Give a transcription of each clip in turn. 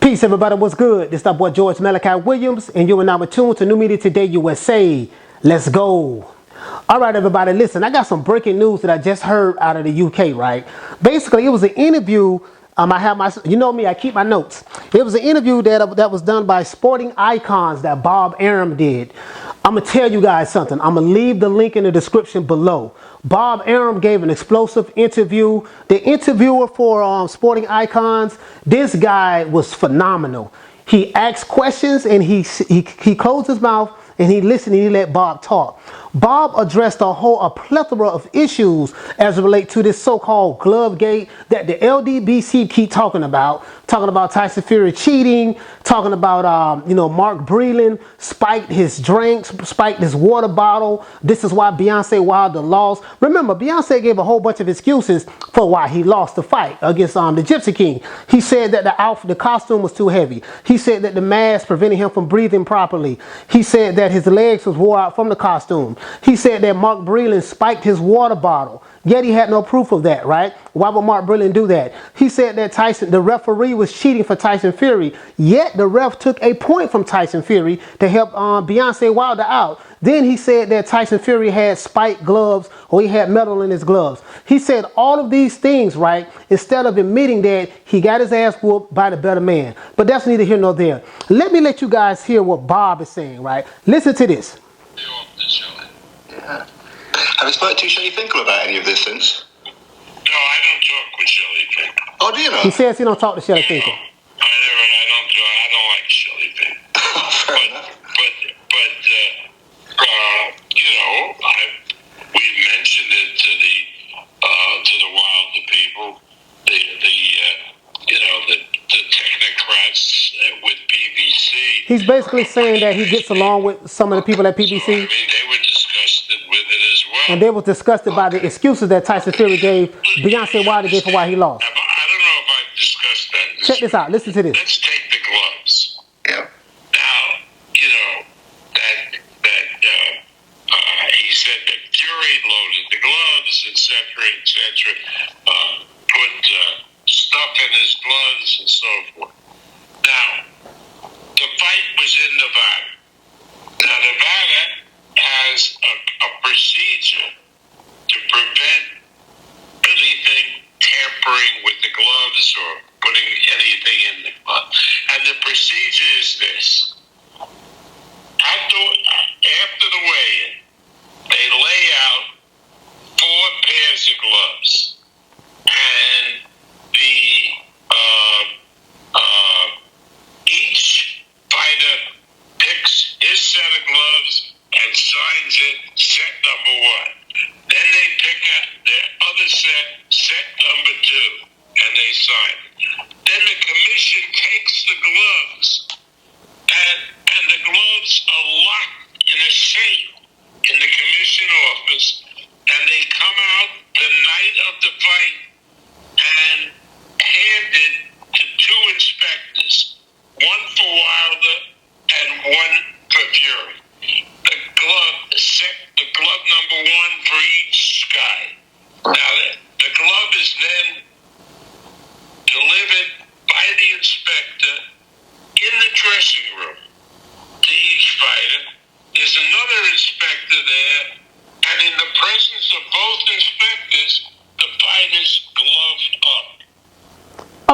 Peace, everybody. What's good? This is our boy George Malachi Williams, and you are now tuned to New Media Today USA. Let's go. All right, everybody. Listen, I got some breaking news that I just heard out of the UK. Right? Basically, it was an interview. I have my, you know me, I keep my notes. It was an interview that was done by Sporting Icons that Bob Arum did. I'm gonna tell you guys something. I'm gonna leave the link in the description below. Bob Arum gave an explosive interview. The interviewer for Sporting Icons, this guy was phenomenal. He asked questions and he closed his mouth and he listened and he let Bob talk. Bob addressed a plethora of issues as it relates to this so-called glove gate that the LDBC keep talking about Tyson Fury cheating, talking about Mark Breland spiked his drinks, spiked his water bottle. This is why Beyonce Wilder lost. Remember, Beyonce gave a whole bunch of excuses for why he lost the fight against the Gypsy King. He said that the costume was too heavy. He said that the mask prevented him from breathing properly. He said that his legs was wore out from the costume. He said that Mark Breland spiked his water bottle, yet he had no proof of that, right? Why would Mark Breland do that? He said that the referee was cheating for Tyson Fury, yet the ref took a point from Tyson Fury to help Beyonce Wilder out. Then he said that Tyson Fury had spiked gloves or he had metal in his gloves. He said all of these things, right, instead of admitting that he got his ass whooped by the better man. But that's neither here nor there. Let me let you guys hear what Bob is saying, right? Listen to this. Yeah. Have you spoken to Shelley Finkel about any of this since? No, I don't talk with Shelley Finkel. Oh, do you not? He says he don't talk to Shelley Finkel. I don't like Shelley Finkel. Fair enough. We've mentioned it to the Wilder people, the technocrats with BBC. He's basically saying that he gets along with some of the people at PBC. So, they were disgusted with it as well. And they were disgusted by the excuses that Tyson Fury gave, Beyonce Wilder gave for why he lost. I don't know if I've discussed that. Check this out. Listen to this. Let's take the gloves. Yep. Now, he said that Fury loaded the gloves, etc., put stuff in his gloves and so forth. Now, the fight was in Nevada. Now, Nevada has a procedure to prevent anything tampering with the gloves or putting anything in the glove. And the procedure is this. After the weigh-in, they lay out 4 pairs of gloves. And each fighter picks his set of gloves and signs it set number 1. Then they pick up their other set number 2, and they sign it. Then the commission takes the gloves, and the gloves are locked in a safe in the commission office, and they come out the night of the fight and hand it to 2 inspectors, one for Wilder and one for Fury. The glove number 1 for each guy. Now, the glove is then delivered by the inspector in the dressing room to each fighter. There's another inspector there, and in the presence of both inspectors, the fighters gloved up.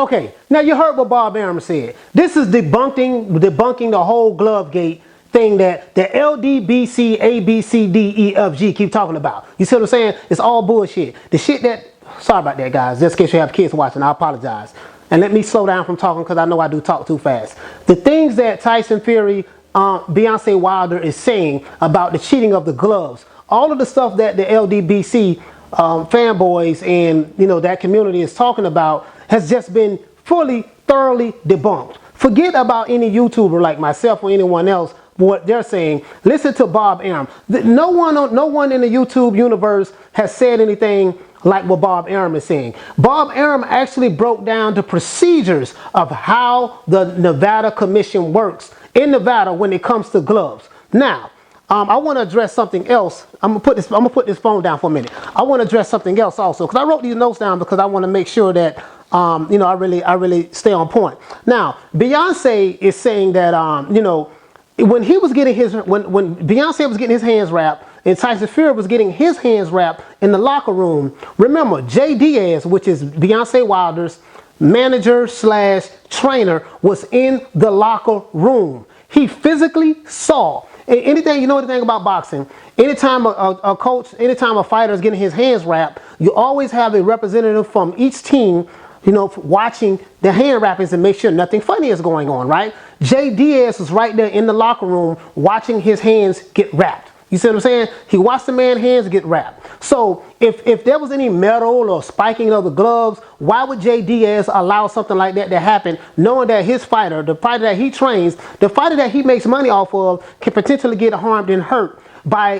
Okay, now you heard what Bob Arum said. This is debunking the whole glove gate thing that the LDBC, ABCDEFG keep talking about. You see what I'm saying? It's all bullshit. The shit that, sorry about that, guys, just in case you have kids watching, I apologize. And let me slow down from talking because I know I do talk too fast. The things that Tyson Fury, Beyonce Wilder is saying about the cheating of the gloves, all of the stuff that the LDBC fanboys and that community is talking about has just been thoroughly debunked. Forget about any YouTuber like myself or anyone else, what they're saying. Listen to Bob Arum. No one in the YouTube universe has said anything like what Bob Arum is saying. Bob Arum actually broke down the procedures of how the Nevada Commission works in Nevada when it comes to gloves. Now, I want to address something else. I'm gonna put this phone down for a minute. I want to address something else also, because I wrote these notes down because I want to make sure that You know, I really stay on point. Now, Beyonce is saying that, you know, when he was getting his, when Beyonce was getting his hands wrapped, and Tyson Fury was getting his hands wrapped in the locker room. Remember, Jay Diaz, which is Beyonce Wilder's manager slash trainer, was in the locker room. He physically saw. Anything, you know anything about boxing, anytime a coach, anytime a fighter is getting his hands wrapped, you always have a representative from each team, you know, watching the hand wrappings and make sure nothing funny is going on, right? Jay Diaz was right there in the locker room watching his hands get wrapped. You see what I'm saying? He watched the man's hands get wrapped. So if there was any metal or spiking of the gloves, why would Jay Diaz allow something like that to happen, knowing that his fighter, the fighter that he trains, the fighter that he makes money off of, can potentially get harmed and hurt by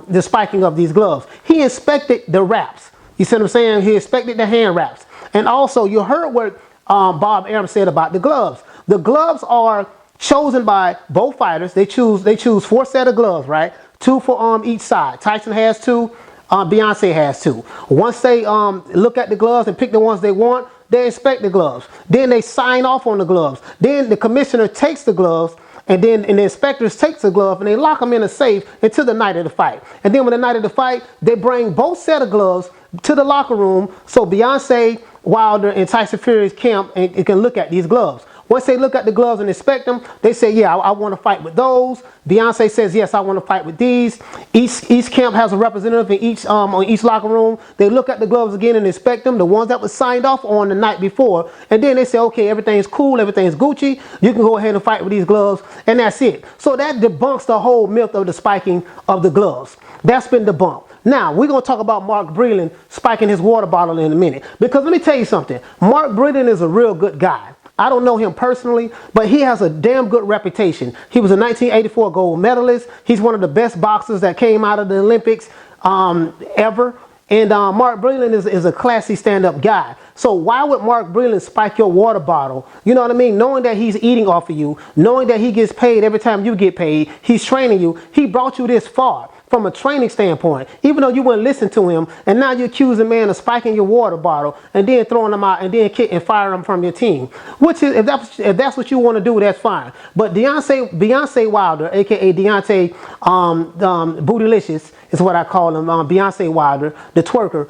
the spiking of these gloves? He inspected the wraps. You see what I'm saying? He inspected the hand wraps. And also, you heard what Bob Arum said about the gloves. The gloves are chosen by both fighters. They choose 4 sets of gloves, right? 2 for each side. Tyson has 2. Beyonce has 2. Once they look at the gloves and pick the ones they want, they inspect the gloves. Then they sign off on the gloves. Then the commissioner takes the gloves, and then the inspectors takes the glove and they lock them in a safe until the night of the fight. And then when the night of the fight, they bring both set of gloves to the locker room so Beyonce Wilder and Tyson Fury's camp and can look at these gloves. Once they look at the gloves and inspect them, they say, yeah, I want to fight with those. Beyonce says, yes, I want to fight with these. Each camp has a representative in each on each locker room. They look at the gloves again and inspect them, the ones that were signed off on the night before. And then they say, okay, everything's cool, everything's Gucci. You can go ahead and fight with these gloves, and that's it. So that debunks the whole myth of the spiking of the gloves. That's been debunked. Now, we're going to talk about Mark Breland spiking his water bottle in a minute. Because let me tell you something. Mark Breland is a real good guy. I don't know him personally, but he has a damn good reputation. He was a 1984 gold medalist. He's one of the best boxers that came out of the Olympics ever. And Mark Breland is a classy stand-up guy. So why would Mark Breland spike your water bottle? You know what I mean? Knowing that he's eating off of you, knowing that he gets paid every time you get paid, he's training you. He brought you this far from a training standpoint, even though you wouldn't listen to him, and now you accuse a man of spiking your water bottle and then throwing him out and then kick and fire him from your team. Which is, if that's what you want to do, that's fine. But Beyonce Wilder, aka Deontay Bootylicious, is what I call him. Beyonce Wilder, the twerker.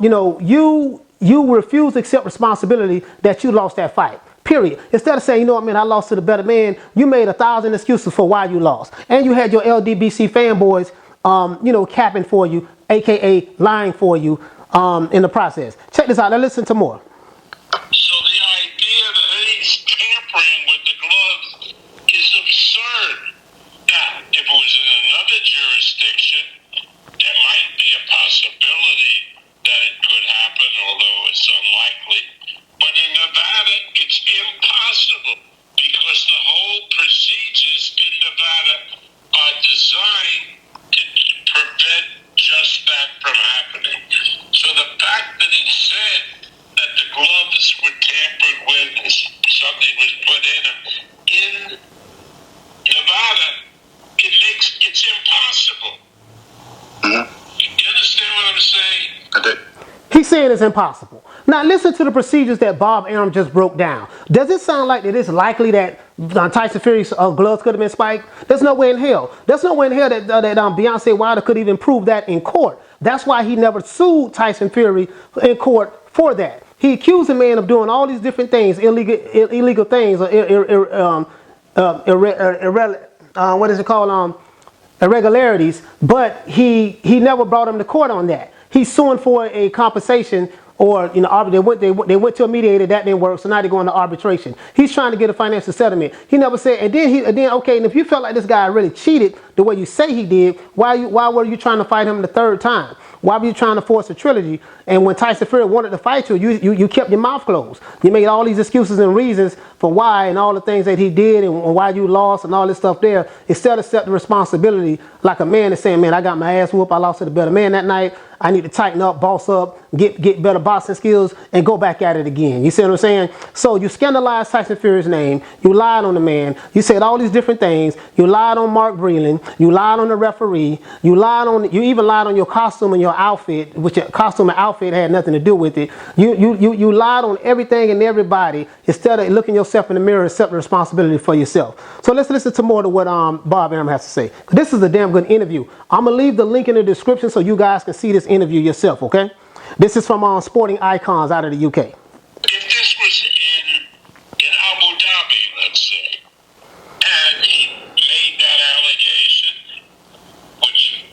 You know, you refuse to accept responsibility that you lost that fight. Period. Instead of saying, you know what, man, I lost to the better man, you made 1,000 excuses for why you lost. And you had your LDBC fanboys, you know, capping for you, aka lying for you in the process. Check this out. Now listen to more. So the idea that he's tampering with the gloves is absurd. Now, if it was in another jurisdiction, there might be a possibility that it could happen, although it's unlikely. But in Nevada, it's impossible because the whole procedures in Nevada are designed to prevent just that from happening. So the fact that he said that the gloves were tampered with and something was put in them in Nevada, it's impossible. Mm-hmm. You understand what I'm saying? I do. He's saying it's impossible. Now listen to the procedures that Bob Arum just broke down. Does it sound like that it's likely that Tyson Fury's gloves could have been spiked? There's no way in hell. There's no way in hell that Beyonce Wilder could even prove that in court. That's why he never sued Tyson Fury in court for that. He accused the man of doing all these different things, illegal things, what is it called? Irregularities, but he never brought him to court on that. He's suing for a compensation, or you know, they went to a mediator, that didn't work, so now they're going to arbitration. He's trying to get a financial settlement. He never said, and then okay, and if you felt like this guy really cheated the way you say he did, why were you trying to fight him the third time? Why were you trying to force a trilogy? And when Tyson Fury wanted to fight you, you kept your mouth closed. You made all these excuses and reasons for why and all the things that he did and why you lost and all this stuff there. Instead of accepting responsibility like a man is saying, man, I got my ass whooped. I lost to the better man that night. I need to tighten up, boss up, get better boxing skills, and go back at it again. You see what I'm saying? So you scandalized Tyson Fury's name. You lied on the man. You said all these different things. You lied on Mark Breland. You lied on the referee. You even lied on your costume and your outfit, which your costume and outfit had nothing to do with it. You lied on everything and everybody instead of looking yourself in the mirror and accepting responsibility for yourself. So let's listen to more of what Bob Arum has to say. This is a damn good interview. I'm gonna leave the link in the description so you guys can see this interview yourself, okay? This is from Sporting Icons out of the UK. If this was in Abu Dhabi, let's say, and he made that allegation, which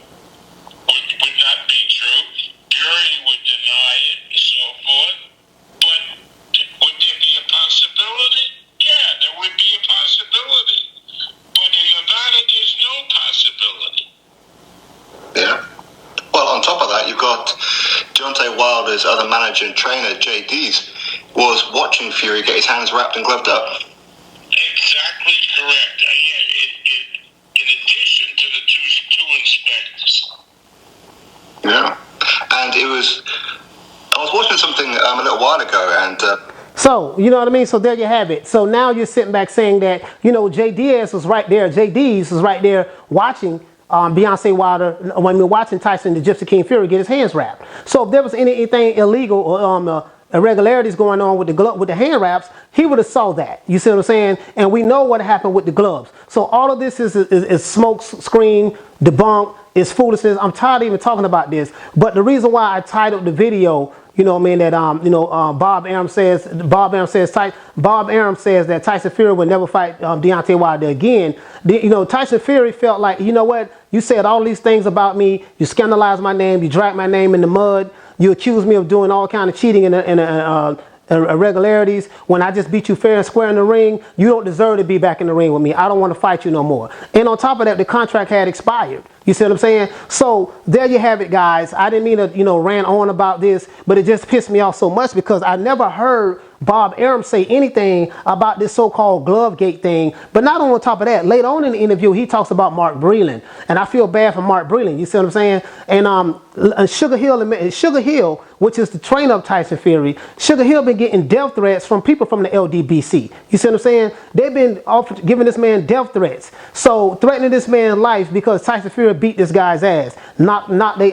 would not be true, Fury would deny it and so forth, but would there be a possibility? Yeah, there would be a possibility. But in Nevada, there's no possibility. Yeah. Well, on top of that, you've got Deontay Wilder's other manager and trainer, JD's, was watching Fury get his hands wrapped and gloved up. Exactly correct. In addition to the two inspectors. Yeah. And I was watching something a little while ago, and so, you know what I mean? So there you have it. So now you're sitting back saying that, you know, JD's was right there. JD's was right there watching Beyonce Wilder, when we're watching Tyson, the Gypsy King Fury, get his hands wrapped. So if there was anything illegal or irregularities going on with the hand wraps, he would have saw that. You see what I'm saying? And we know what happened with the gloves. So all of this is smoke screen, debunk, is foolishness. I'm tired of even talking about this. But the reason why I titled the video, you know what I mean, that Bob Arum says that Tyson Fury would never fight Deontay Wilder again. Tyson Fury felt like, you know what, you said all these things about me, you scandalized my name, you dragged my name in the mud, you accused me of doing all kind of cheating and irregularities. When I just beat you fair and square in the ring, you don't deserve to be back in the ring with me. I don't want to fight you no more. And on top of that, the contract had expired. You see what I'm saying? So there you have it, guys. I didn't mean to, rant on about this, but it just pissed me off so much because I never heard Bob Arum say anything about this so-called glove gate thing. But not on top of that, later on in the interview, he talks about Mark Breland. And I feel bad for Mark Breland. You see what I'm saying? And Sugar Hill, which is the trainer of Tyson Fury, Sugar Hill been getting death threats from people from the LDBC. You see what I'm saying? They've been giving this man death threats. So threatening this man's life because Tyson Fury beat this guy's ass. Not they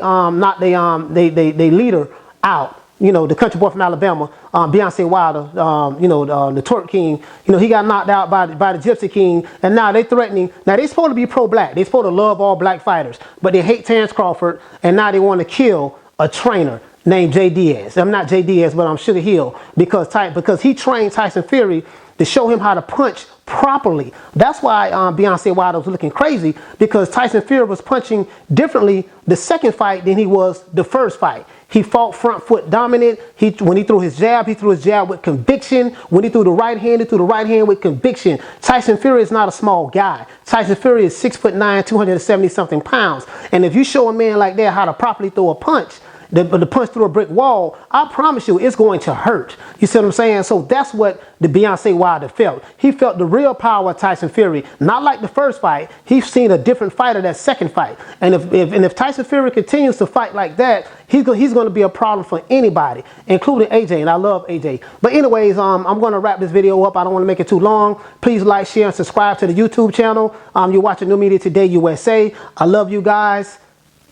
leader out. The country boy from Alabama, Beyonce Wilder, the Twerk King, he got knocked out by the Gypsy King, and now they threatening. Now they supposed to be pro-black, they supposed to love all black fighters, but they hate Terrence Crawford, and now they want to kill a trainer named J. Diaz. I'm not J. Diaz, but I'm Sugar Hill because he trained Tyson Fury to show him how to punch properly. That's why Beyonce Wilder was looking crazy, because Tyson Fury was punching differently the second fight than he was the first fight. He fought front foot dominant. When he threw his jab with conviction. When he threw the right hand, he threw the right hand with conviction. Tyson Fury is not a small guy. Tyson Fury is 6'9", 270 something pounds. And if you show a man like that how to properly throw a punch, the punch through a brick wall, I promise you it's going to hurt. You see what I'm saying? So that's what the Beyonce Wilder felt. He felt the real power of Tyson Fury. Not like the first fight. He's seen a different fighter that second fight. And if Tyson Fury continues to fight like that, he's going to be a problem for anybody, including AJ. And I love AJ. But anyways, I'm going to wrap this video up. I don't want to make it too long. Please like, share, and subscribe to the YouTube channel. You're watching New Media Today USA. I love you guys.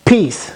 Peace.